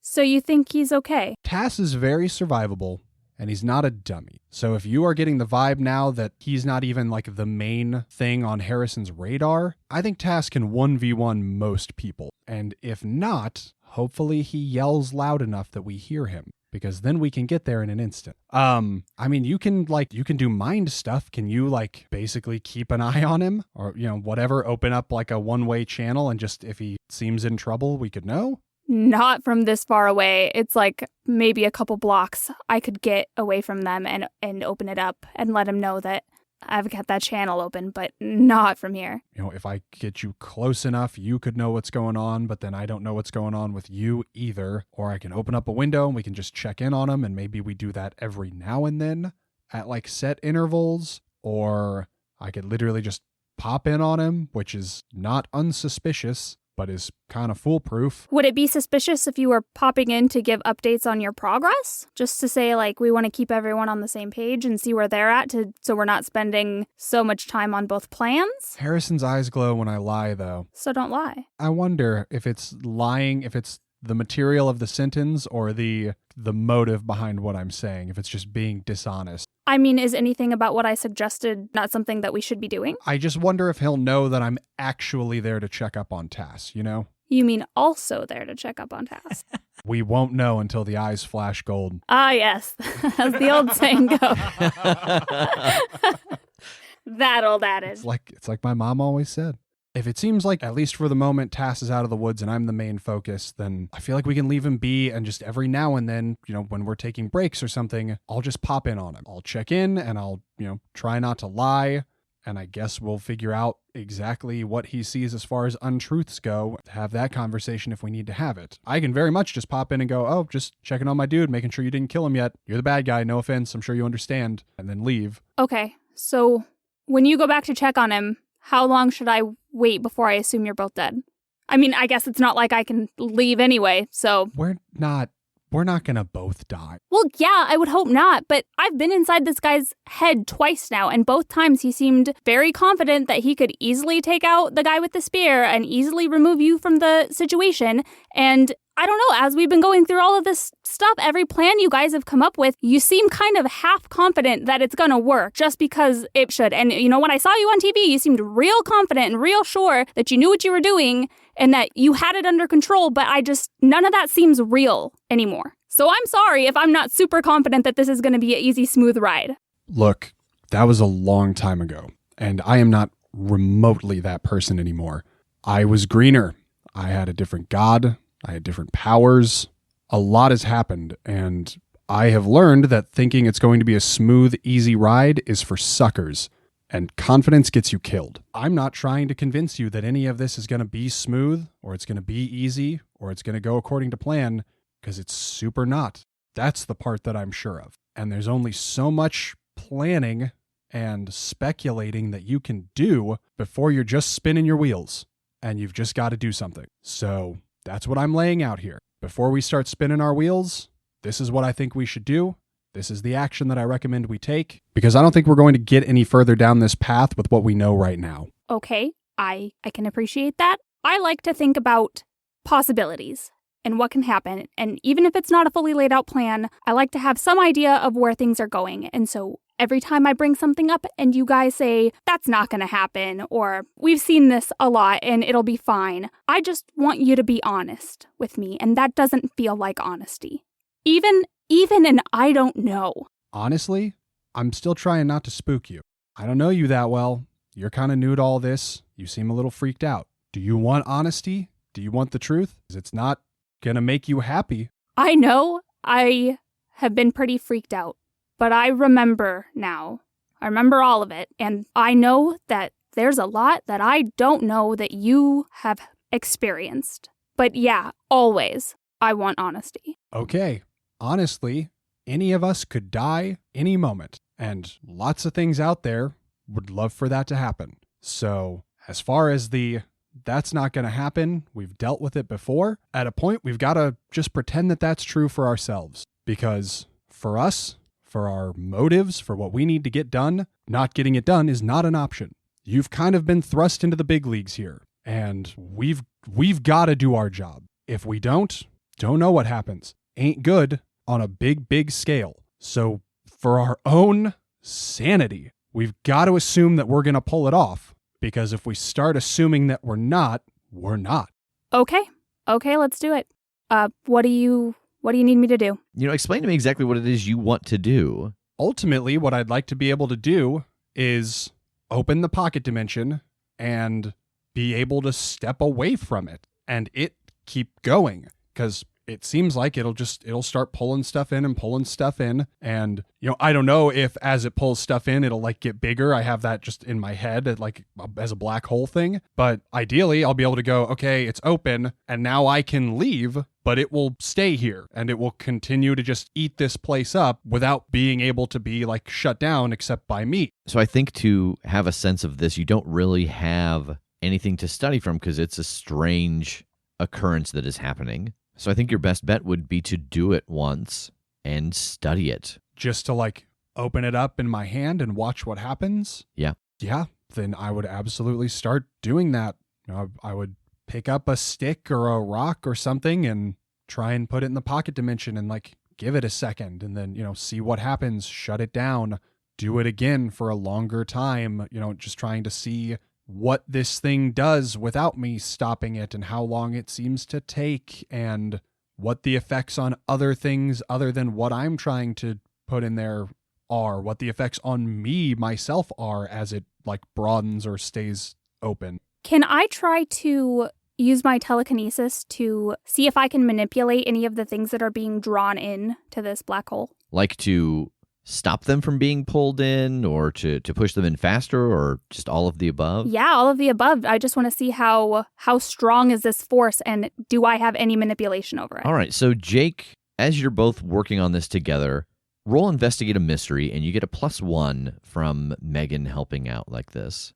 [SPEAKER 4] So you think he's okay?
[SPEAKER 2] Tass is very survivable, and he's not a dummy. So if you are getting the vibe now that he's not even like the main thing on Harrison's radar, I think Tass can 1v1 most people. And if not, hopefully he yells loud enough that we hear him, because then we can get there in an instant. I mean, you can do mind stuff. Can you basically keep an eye on him or, whatever, open up like a one-way channel and just if he seems in trouble, we could know?
[SPEAKER 4] Not from this far away. It's like maybe a couple blocks. I could get away from them and open it up and let him know that I've got that channel open, but not from here.
[SPEAKER 2] If I get you close enough, you could know what's going on, but then I don't know what's going on with you either. Or I can open up a window and we can just check in on him, and maybe we do that every now and then at set intervals. Or I could literally just pop in on him, which is not unsuspicious, but is kind of foolproof.
[SPEAKER 4] Would it be suspicious if you were popping in to give updates on your progress? Just to say, we want to keep everyone on the same page and see where they're at so we're not spending so much time on both plans?
[SPEAKER 2] Harrison's eyes glow when I lie, though.
[SPEAKER 4] So don't lie.
[SPEAKER 2] I wonder if it's lying, if it's the material of the sentence or the motive behind what I'm saying, if it's just being dishonest.
[SPEAKER 4] I mean, is anything about what I suggested not something that we should be doing?
[SPEAKER 2] I just wonder if he'll know that I'm actually there to check up on Tass,
[SPEAKER 4] You mean also there to check up on Tass?
[SPEAKER 2] We won't know until the eyes flash gold.
[SPEAKER 4] Ah, yes. As the old saying goes. That old adage.
[SPEAKER 2] It's like my mom always said. If it seems like, at least for the moment, Tass is out of the woods and I'm the main focus, then I feel like we can leave him be, and just every now and then, when we're taking breaks or something, I'll just pop in on him. I'll check in and I'll, try not to lie, and I guess we'll figure out exactly what he sees as far as untruths go, have that conversation if we need to have it. I can very much just pop in and go, oh, just checking on my dude, making sure you didn't kill him yet. You're the bad guy, no offense, I'm sure you understand, and then leave.
[SPEAKER 4] Okay, so when you go back to check on him, how long should I wait before I assume you're both dead? I mean, I guess it's not like I can leave anyway, so...
[SPEAKER 2] We're not gonna both die.
[SPEAKER 4] Well, yeah, I would hope not, but I've been inside this guy's head twice now, and both times he seemed very confident that he could easily take out the guy with the spear and easily remove you from the situation, and... I don't know, as we've been going through all of this stuff, every plan you guys have come up with, you seem kind of half confident that it's gonna work just because it should. And when I saw you on TV, you seemed real confident and real sure that you knew what you were doing and that you had it under control, but none of that seems real anymore. So I'm sorry if I'm not super confident that this is gonna be an easy, smooth ride.
[SPEAKER 2] Look, that was a long time ago, and I am not remotely that person anymore. I was greener. I had a different god. I had different powers. A lot has happened, and I have learned that thinking it's going to be a smooth, easy ride is for suckers, and confidence gets you killed. I'm not trying to convince you that any of this is going to be smooth, or it's going to be easy, or it's going to go according to plan, because it's super not. That's the part that I'm sure of. And there's only so much planning and speculating that you can do before you're just spinning your wheels, and you've just got to do something. So... that's what I'm laying out here. Before we start spinning our wheels, this is what I think we should do. This is the action that I recommend we take, because I don't think we're going to get any further down this path with what we know right now.
[SPEAKER 4] Okay, I can appreciate that. I like to think about possibilities and what can happen. And even if it's not a fully laid out plan, I like to have some idea of where things are going. And so every time I bring something up and you guys say, that's not going to happen, or we've seen this a lot and it'll be fine, I just want you to be honest with me. And that doesn't feel like honesty. Even an I don't know.
[SPEAKER 2] Honestly, I'm still trying not to spook you. I don't know you that well. You're kind of new to all this. You seem a little freaked out. Do you want honesty? Do you want the truth? 'Cause it's not going to make you happy.
[SPEAKER 4] I know I have been pretty freaked out. But I remember now. I remember all of it. And I know that there's a lot that I don't know that you have experienced. But yeah, always, I want honesty.
[SPEAKER 2] Okay. honestly, any of us could die any moment. And lots of things out there would love for that to happen. So as far as that's not going to happen, we've dealt with it before. At a point, we've got to just pretend that that's true for ourselves. Because for us, for our motives, for what we need to get done, not getting it done is not an option. You've kind of been thrust into the big leagues here. And we've got to do our job. If we don't know what happens. Ain't good on a big scale. So for our own sanity, we've got to assume that we're going to pull it off. Because if we start assuming that we're not, we're not.
[SPEAKER 4] Okay, let's do it. What do you need me to do?
[SPEAKER 1] Explain to me exactly what it is you want to do.
[SPEAKER 2] Ultimately, what I'd like to be able to do is open the pocket dimension and be able to step away from it and it keep going. Because it seems like it'll start pulling stuff in. And, I don't know if as it pulls stuff in, it'll like get bigger. I have that just in my head, like as a black hole thing. But ideally, I'll be able to go, okay, it's open and now I can leave, but it will stay here and it will continue to just eat this place up without being able to be like shut down except by me.
[SPEAKER 1] So I think to have a sense of this, you don't really have anything to study from because it's a strange occurrence that is happening. So I think your best bet would be to do it once and study it.
[SPEAKER 2] Just to like open it up in my hand and watch what happens?
[SPEAKER 1] Yeah.
[SPEAKER 2] Yeah, then I would absolutely start doing that. I would pick up a stick or a rock or something and try and put it in the pocket dimension and like give it a second and then, see what happens, shut it down, do it again for a longer time, just trying to see what this thing does without me stopping it and how long it seems to take and what the effects on other things other than what I'm trying to put in there are, what the effects on me, myself are as it like broadens or stays open.
[SPEAKER 4] Can I try to use my telekinesis to see if I can manipulate any of the things that are being drawn in to this black hole?
[SPEAKER 1] Like to stop them from being pulled in or to push them in faster or just all of the above?
[SPEAKER 4] Yeah, all of the above. I just want to see how strong is this force and do I have any manipulation over it?
[SPEAKER 1] All right, so Jake, as you're both working on this together, roll Investigate a Mystery and you get a +1 from Megan helping out like this.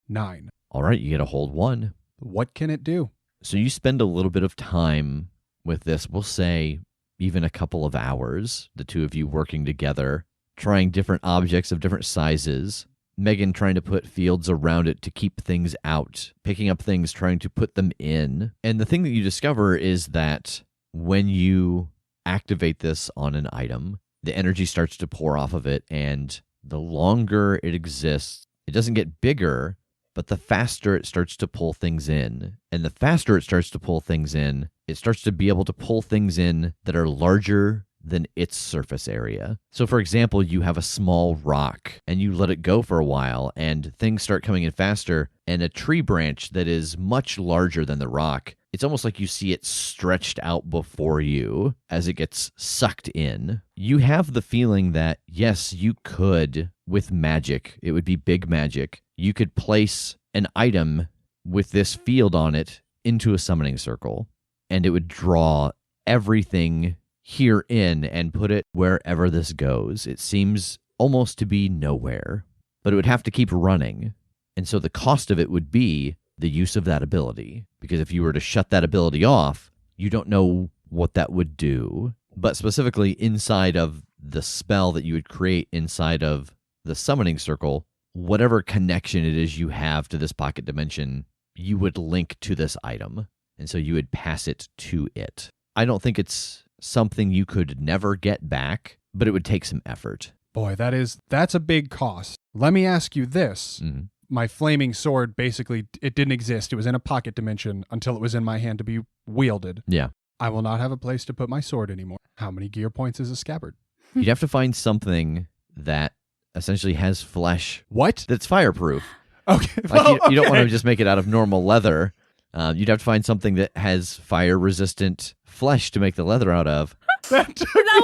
[SPEAKER 2] 9.
[SPEAKER 1] All right, you get a hold 1.
[SPEAKER 2] What can it do?
[SPEAKER 1] So you spend a little bit of time with this, we'll say even a couple of hours, the two of you working together, trying different objects of different sizes, Megan trying to put fields around it to keep things out, picking up things, trying to put them in. And the thing that you discover is that when you activate this on an item, the energy starts to pour off of it, and the longer it exists, it doesn't get bigger, but the faster it starts to pull things in. And the faster it starts to pull things in, it starts to be able to pull things in that are larger than its surface area. So for example, you have a small rock and you let it go for a while and things start coming in faster, and a tree branch that is much larger than the rock, it's almost like you see it stretched out before you as it gets sucked in. You have the feeling that yes, you could, with magic, it would be big magic, you could place an item with this field on it into a summoning circle and it would draw everything here in and put it wherever this goes. It seems almost to be nowhere, but it would have to keep running. And so the cost of it would be the use of that ability, because if you were to shut that ability off, you don't know what that would do. But specifically inside of the spell that you would create inside of the summoning circle, whatever connection it is you have to this pocket dimension, you would link to this item. And so you would pass it to it. I don't think it's something you could never get back, but it would take some effort.
[SPEAKER 2] Boy, that's a big cost. Let me ask you this.
[SPEAKER 1] Mm-hmm.
[SPEAKER 2] My flaming sword, basically, it didn't exist. It was in a pocket dimension until it was in my hand to be wielded.
[SPEAKER 1] Yeah.
[SPEAKER 2] I will not have a place to put my sword anymore. How many gear points is a scabbard?
[SPEAKER 1] You'd have to find something that essentially has flesh.
[SPEAKER 2] What?
[SPEAKER 1] That's fireproof.
[SPEAKER 2] Okay.
[SPEAKER 1] Like you don't want to just make it out of normal leather. You'd have to find something that has fire-resistant flesh to make the leather out of.
[SPEAKER 2] That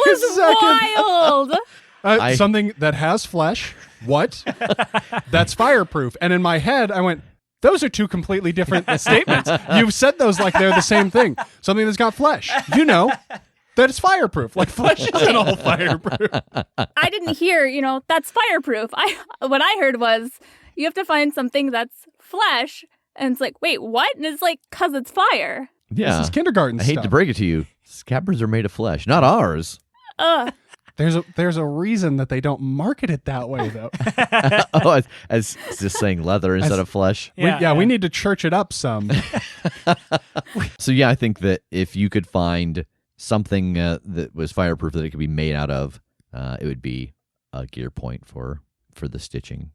[SPEAKER 4] was wild.
[SPEAKER 2] Something that has flesh. What? That's fireproof. And in my head, I went, those are two completely different statements. You've said those like they're the same thing. Something that's got flesh. You know. that is fireproof. Like flesh isn't all fireproof.
[SPEAKER 4] I didn't hear, that's fireproof. What I heard was you have to find something that's flesh. And it's like, wait, what? And it's like, because it's fire.
[SPEAKER 1] Yeah.
[SPEAKER 2] This is kindergarten
[SPEAKER 1] I hate to break it to you. Scabbards are made of flesh, not ours.
[SPEAKER 2] There's a reason that they don't market it that way, though.
[SPEAKER 1] Oh, as just saying leather instead of flesh.
[SPEAKER 2] We need to church it up some.
[SPEAKER 1] So yeah, I think that if you could find something that was fireproof that it could be made out of, it would be a gear point for the stitching.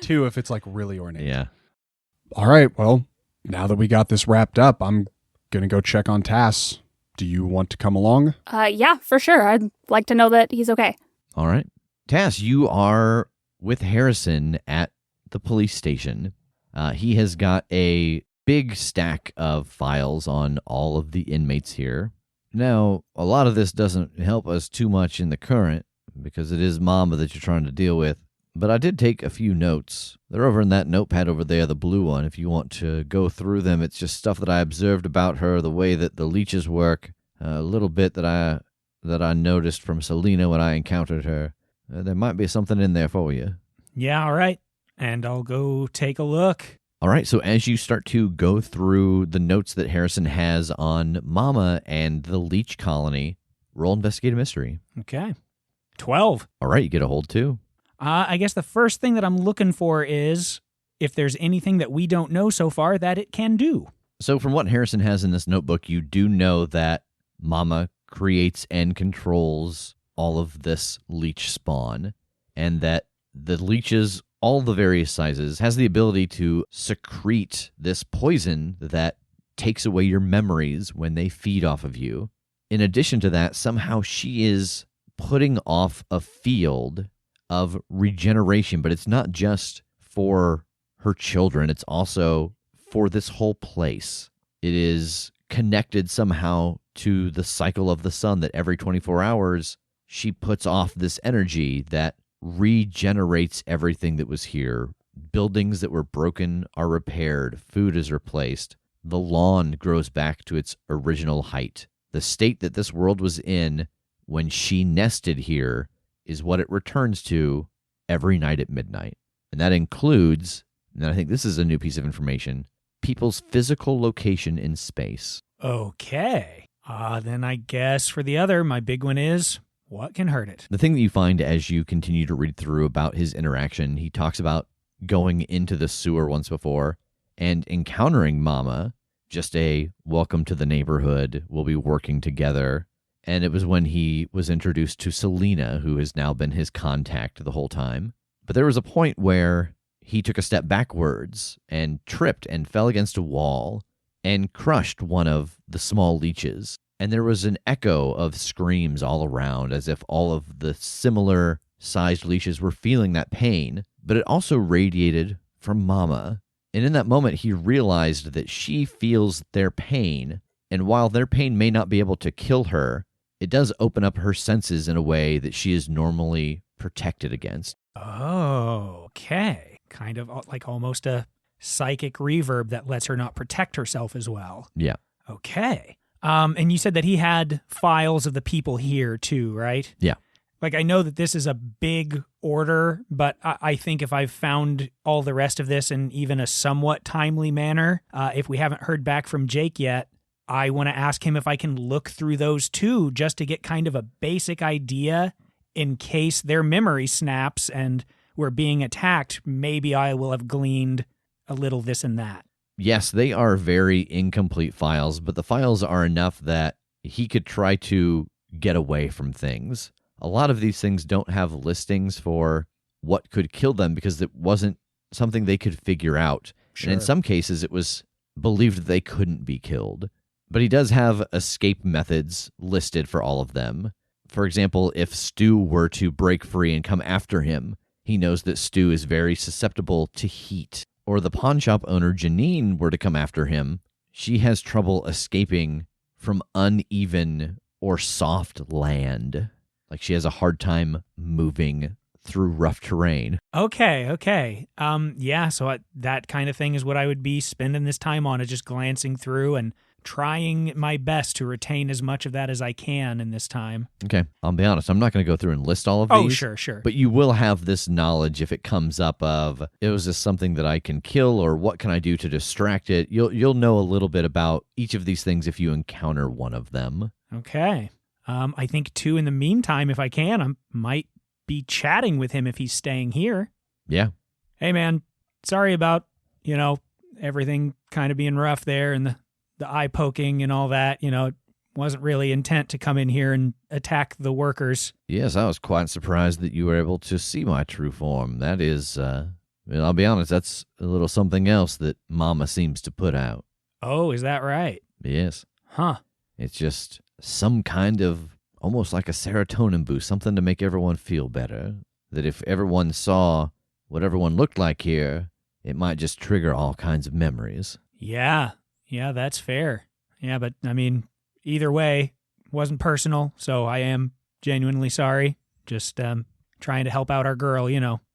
[SPEAKER 2] 2 if it's like really ornate.
[SPEAKER 1] Yeah.
[SPEAKER 2] All right. Well, now that we got this wrapped up, I'm gonna go check on Tass. Do you want to come along?
[SPEAKER 4] Yeah, for sure. I'd like to know that he's okay.
[SPEAKER 1] All right. Tass, you are with Harrison at the police station. He has got a big stack of files on all of the inmates here. Now, a lot of this doesn't help us too much in the current because it is Mama that you're trying to deal with. But I did take a few notes. They're over in that notepad over there, the blue one. If you want to go through them, it's just stuff that I observed about her, the way that the leeches work, a little bit that I noticed from Selena when I encountered her. There might be something in there for you.
[SPEAKER 3] Yeah, all right. And I'll go take a look.
[SPEAKER 1] All right, so as you start to go through the notes that Harrison has on Mama and the leech colony, roll investigate a mystery.
[SPEAKER 3] Okay. 12.
[SPEAKER 1] All right, you get a hold too.
[SPEAKER 3] I guess the first thing that I'm looking for is if there's anything that we don't know so far that it can do.
[SPEAKER 1] So from what Harrison has in this notebook, you do know that Mama creates and controls all of this leech spawn, and that the leeches, all the various sizes, has the ability to secrete this poison that takes away your memories when they feed off of you. In addition to that, somehow she is putting off a field of regeneration, but it's not just for her children, it's also for this whole place. It is connected somehow to the cycle of the sun, that every 24 hours she puts off this energy that regenerates everything that was here. Buildings that were broken are repaired, food is replaced, the lawn grows back to its original height. The state that this world was in when she nested here is what it returns to every night at midnight. And that includes, and I think this is a new piece of information, people's physical location in space.
[SPEAKER 3] Okay. Then I guess for the other, my big one is, what can hurt it?
[SPEAKER 1] The thing that you find as you continue to read through about his interaction, he talks about going into the sewer once before and encountering Mama, just a welcome to the neighborhood, we'll be working together. And it was when he was introduced to Selena, who has now been his contact the whole time. But there was a point where he took a step backwards and tripped and fell against a wall and crushed one of the small leeches. And there was an echo of screams all around, as if all of the similar-sized leeches were feeling that pain. But it also radiated from Mama. And in that moment, he realized that she feels their pain. And while their pain may not be able to kill her, it does open up her senses in a way that she is normally protected against.
[SPEAKER 3] Oh, okay. Kind of like almost a psychic reverb that lets her not protect herself as well.
[SPEAKER 1] Yeah.
[SPEAKER 3] Okay. And you said that he had files of the people here too, right?
[SPEAKER 1] Yeah.
[SPEAKER 3] Like, I know that this is a big order, but I think if I've found all the rest of this in even a somewhat timely manner, if we haven't heard back from Jake yet, I want to ask him if I can look through those too, just to get kind of a basic idea in case their memory snaps and we're being attacked. Maybe I will have gleaned a little this and that.
[SPEAKER 1] Yes, they are very incomplete files, but the files are enough that he could try to get away from things. A lot of these things don't have listings for what could kill them because it wasn't something they could figure out.
[SPEAKER 2] Sure.
[SPEAKER 1] And in some cases, it was believed that they couldn't be killed. But he does have escape methods listed for all of them. For example, if Stu were to break free and come after him, he knows that Stu is very susceptible to heat. Or the pawn shop owner, Janine, were to come after him, she has trouble escaping from uneven or soft land. Like she has a hard time moving through rough terrain.
[SPEAKER 3] Okay. Yeah, so that kind of thing is what I would be spending this time on, is just glancing through and trying my best to retain as much of that as I can in this time.
[SPEAKER 1] Okay, I'll be honest. I'm not going to go through and list all of these.
[SPEAKER 3] Oh, sure.
[SPEAKER 1] But you will have this knowledge if it comes up of, is this something that I can kill, or what can I do to distract it? You'll know a little bit about each of these things if you encounter one of them.
[SPEAKER 3] Okay. I think, too, in the meantime, if I can, I might be chatting with him if he's staying here.
[SPEAKER 1] Yeah.
[SPEAKER 3] Hey, man, sorry about, everything kind of being rough there and the eye poking and all that. It wasn't really intent to come in here and attack the workers.
[SPEAKER 1] Yes, I was quite surprised that you were able to see my true form. That is, I'll be honest, that's a little something else that Mama seems to put out.
[SPEAKER 3] Oh, is that right?
[SPEAKER 1] Yes.
[SPEAKER 3] Huh.
[SPEAKER 1] It's just some kind of, almost like a serotonin boost, something to make everyone feel better. That if everyone saw what everyone looked like here, it might just trigger all kinds of memories.
[SPEAKER 3] Yeah, that's fair. Yeah, but, either way, wasn't personal, so I am genuinely sorry. Just trying to help out our girl,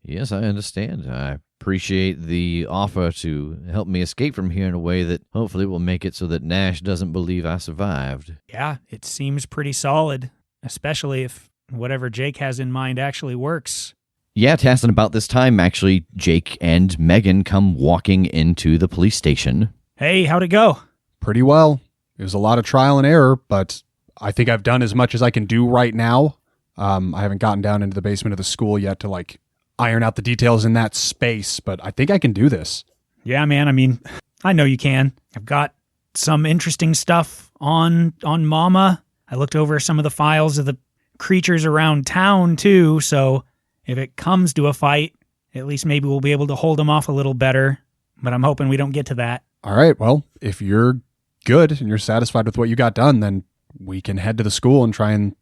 [SPEAKER 1] Yes, I understand. I appreciate the offer to help me escape from here in a way that hopefully will make it so that Nash doesn't believe I survived.
[SPEAKER 3] Yeah, it seems pretty solid, especially if whatever Jake has in mind actually works.
[SPEAKER 1] Yeah, Tass, and about this time, actually, Jake and Megan come walking into the police station.
[SPEAKER 3] Hey, how'd it go?
[SPEAKER 2] Pretty well. It was a lot of trial and error, but I think I've done as much as I can do right now. I haven't gotten down into the basement of the school yet to, iron out the details in that space, but I think I can do this.
[SPEAKER 3] Yeah, man, I know you can. I've got some interesting stuff on Mama. I looked over some of the files of the creatures around town, too, so if it comes to a fight, at least maybe we'll be able to hold them off a little better, but I'm hoping we don't get to that.
[SPEAKER 2] All right, well, if you're good and you're satisfied with what you got done, then we can head to the school and try and,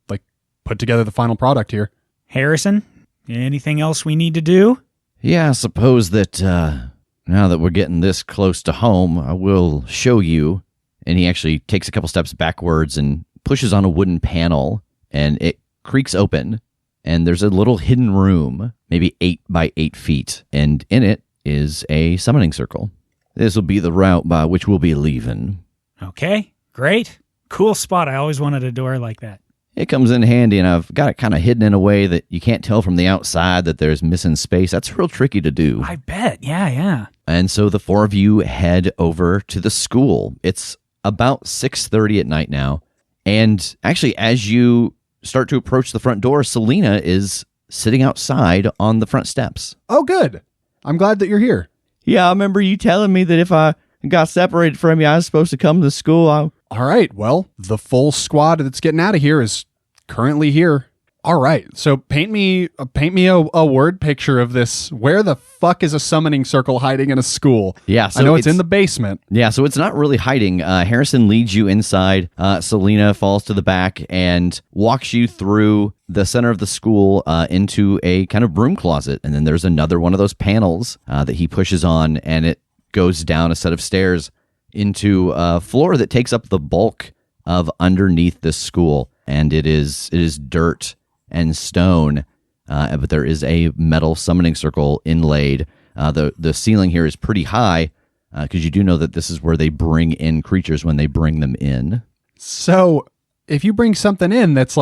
[SPEAKER 2] put together the final product here.
[SPEAKER 3] Harrison, anything else we need to do?
[SPEAKER 1] Yeah, I suppose that now that we're getting this close to home, I will show you. And he actually takes a couple steps backwards and pushes on a wooden panel, and it creaks open. And there's a little hidden room, maybe 8 by 8 feet, and in it is a summoning circle. This will be the route by which we'll be leaving.
[SPEAKER 3] Okay, great. Cool spot. I always wanted a door like that.
[SPEAKER 1] It comes in handy, and I've got it kind of hidden in a way that you can't tell from the outside that there's missing space. That's real tricky to do.
[SPEAKER 3] I bet. Yeah.
[SPEAKER 1] And so the four of you head over to the school. It's about 6:30 at night now. And actually, as you start to approach the front door, Selena is sitting outside on the front steps.
[SPEAKER 2] Oh, good. I'm glad that you're here.
[SPEAKER 1] Yeah, I remember you telling me that if I got separated from you, I was supposed to come to school.
[SPEAKER 2] All right, well, the full squad that's getting out of here is currently here. All right, so paint me a word picture of this. Where the fuck is a summoning circle hiding in a school?
[SPEAKER 1] Yeah, so
[SPEAKER 2] I know it's in the basement.
[SPEAKER 1] Yeah, so it's not really hiding. Harrison leads you inside. Selena falls to the back and walks you through the center of the school into a kind of broom closet. And then there's another one of those panels that he pushes on, and it goes down a set of stairs into a floor that takes up the bulk of underneath this school. And it is dirt and stone, but there is a metal summoning circle inlaid. The ceiling here is pretty high, because you do know that this is where they bring in creatures when they bring them in.
[SPEAKER 2] So, if you bring something in that's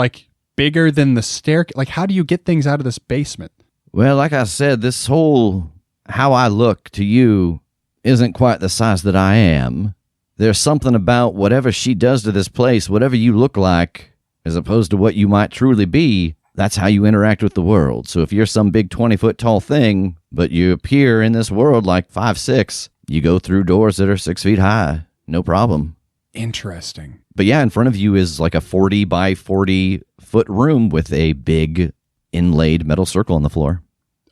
[SPEAKER 2] bigger than the staircase, how do you get things out of this basement?
[SPEAKER 1] Well, like I said, this whole how I look to you isn't quite the size that I am. There's something about whatever she does to this place, whatever you look like, as opposed to what you might truly be. That's how you interact with the world. So if you're some big 20-foot tall thing, but you appear in this world like 5'6", you go through doors that are 6 feet high. No problem.
[SPEAKER 2] Interesting.
[SPEAKER 1] But yeah, in front of you is like a 40 by 40 foot room with a big inlaid metal circle on the floor.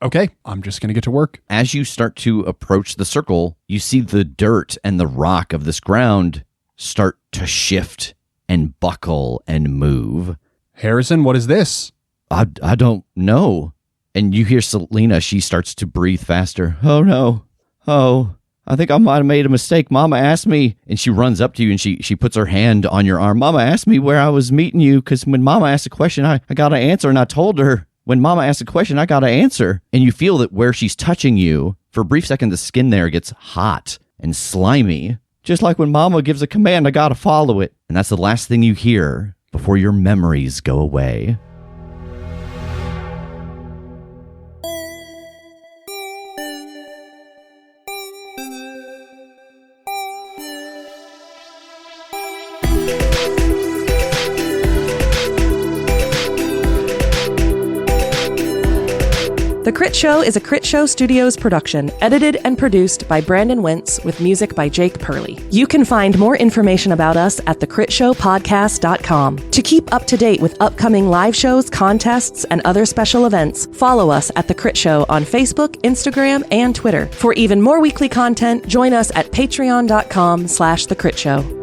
[SPEAKER 2] Okay, I'm just going to get to work.
[SPEAKER 1] As you start to approach the circle, you see the dirt and the rock of this ground start to shift and buckle and move.
[SPEAKER 2] Harrison, what is this?
[SPEAKER 1] I don't know. And you hear Selena, she starts to breathe faster. Oh, no. Oh, I think I might have made a mistake. Mama asked me, and she runs up to you and she puts her hand on your arm. Mama asked me where I was meeting you, because when Mama asked a question, I got an answer, and I told her. When Mama asked a question, I got an answer. And you feel that where she's touching you, for a brief second, the skin there gets hot and slimy, Just like when Mama gives a command, I gotta follow it. And that's the last thing you hear before your memories go away.
[SPEAKER 5] The Crit Show is a Critshow Studios production, edited and produced by Brandon Wentz with music by Jake Purley. You can find more information about us at thecritshowpodcast.com. To keep up to date with upcoming live shows, contests, and other special events, follow us at The Crit Show on Facebook, Instagram, and Twitter. For even more weekly content, join us at patreon.com/thecritShow.